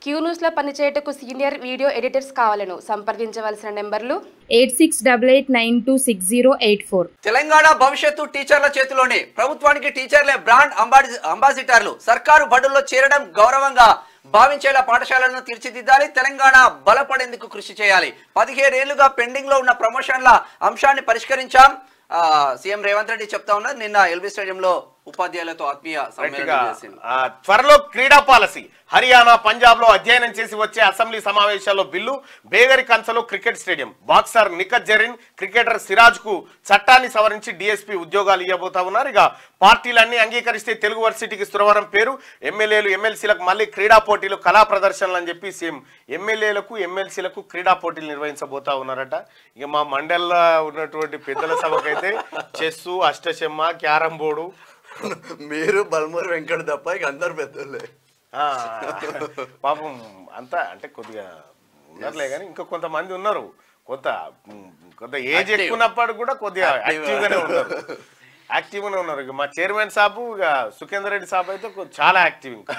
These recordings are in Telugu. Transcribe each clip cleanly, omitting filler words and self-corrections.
క్యూ న్యూస్ లో పనిచేయటకు సీనియర్ వీడియో ఎడిటర్స్ కావాలను సంప్రదించవలసిన నెంబర్లు 8688926084. తెలంగాణ భవిష్యత్తు టీచర్ల చేతిలోనే. ప్రభుత్వానికి టీచర్లే బ్రాండ్ అంబాసిడర్లు. సర్కారు బడుల్లో చేరడం గౌరవంగా భావించేలా పాఠశాలలను తీర్చిదిద్దాలి. తెలంగాణ బలపడేందుకు కృషి చేయాలి. 17 ఏళ్లుగా పెండింగ్ లో ఉన్న ప్రమోషన్ల అంశాన్ని పరిష్కరించాం. సీఎం రేవంత్ రెడ్డి చెప్తా ఉన్నారు. నిన్న ఎల్బీ స్టేడియంలో ఉపాధ్యాయులతో ఆత్మీయ సమ్మేళనం చేసింది. త్వరలో క్రీడా పాలసీ. హర్యానా, పంజాబ్ లో అధ్యయనం చేసి వచ్చే అసెంబ్లీ సమావేశాల్లో బిల్లు. బేగరి కన్సలో cricket stadium. Boxer Nikhat Zareen, cricketer Siraj కు చట్టాన్ని సవరించి డీఎస్పీ ఉద్యోగాలు ఇవ్వబోతా ఉన్నారు. ఇక పార్టీలన్నీ అంగీకరిస్తే తెలుగు వర్సిటీకి స్థిరవరం పేరు. ఎమ్మెల్యేలు, ఎమ్మెల్సీలకు మళ్ళీ క్రీడా పోటీలు, కళా ప్రదర్శనలు అని చెప్పి సీఎం ఎమ్మెల్యేలకు, ఎమ్మెల్సీలకు క్రీడా పోటీలు నిర్వహించబోతా ఉన్నారట. ఇక మా మండల్లో ఉన్నటువంటి పెద్దల సభకైతే చెస్సు, అష్టచెమ్మ, క్యారం బోర్డు. మీరు బల్మూరు వెంకట తప్ప ఇక అందరు పెద్దలే. పాపం అంతా అంటే కొద్దిగా ఉన్నారులే కానీ ఇంకా కొంతమంది ఉన్నారు. కొంత ఏజ్ ఎక్కున్నప్పుడు కూడా కొద్దిగా యాక్టివ్గానే ఉన్నారు. ఇక మా చైర్మన్ సాబు, ఇక సుఖేందర్ రెడ్డి సాబు అయితే చాలా యాక్టివ్. ఇంకా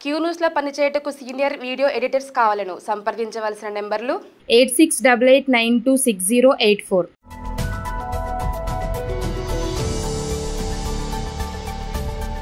క్యూ న్యూస్ లో పనిచేయటకు సీనియర్ వీడియో ఎడిటర్స్ కావాలను సంప్రదించవలసిన నెంబర్లు 8688926084.